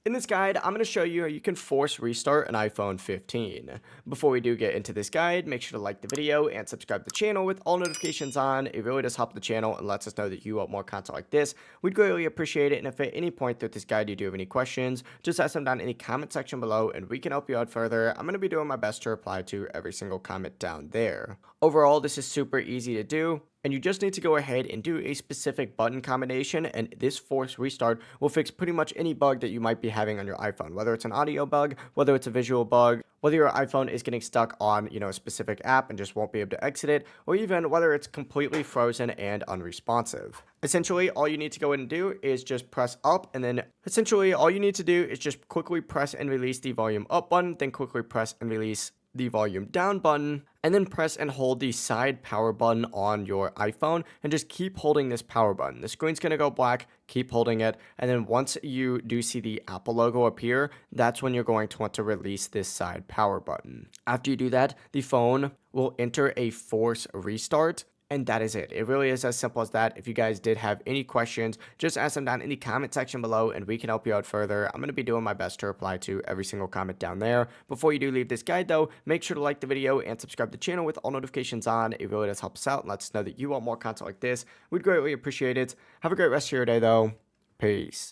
In this guide, I'm going to show you how you can force restart an iPhone 15. Before we do get into this guide, make sure to like the video and subscribe to the channel with all notifications on. It really does help the channel and lets us know that you want more content like this. We'd greatly appreciate it, and if at any point through this guide you do have any questions, just ask them down in the comment section below and we can help you out further. I'm going to be doing my best to reply to every single comment down there. Overall, this is super easy to do, and you just need to go ahead and do a specific button combination, and this force restart will fix pretty much any bug that you might be having on your iPhone, whether it's an audio bug, whether it's a visual bug, whether your iPhone is getting stuck on, a specific app and just won't be able to exit it, or even whether it's completely frozen and unresponsive. Essentially, all you need to go ahead and do is just press up, and then essentially all you need to do is just quickly press and release the volume up button, then quickly press and release the volume down button, and then press and hold the side power button on your iPhone and just keep holding this power button. The screen's going to go black, keep holding it, and then once you do see the Apple logo appear, that's when you're going to want to release this side power button. After you do that, the phone will enter a force restart. And that is it. It really is as simple as that. If you guys did have any questions, just ask them down in the comment section below and we can help you out further. I'm going to be doing my best to reply to every single comment down there. Before you do leave this guide though, make sure to like the video and subscribe to the channel with all notifications on. It really does help us out and lets us know that you want more content like this. We'd greatly appreciate it. Have a great rest of your day though. Peace.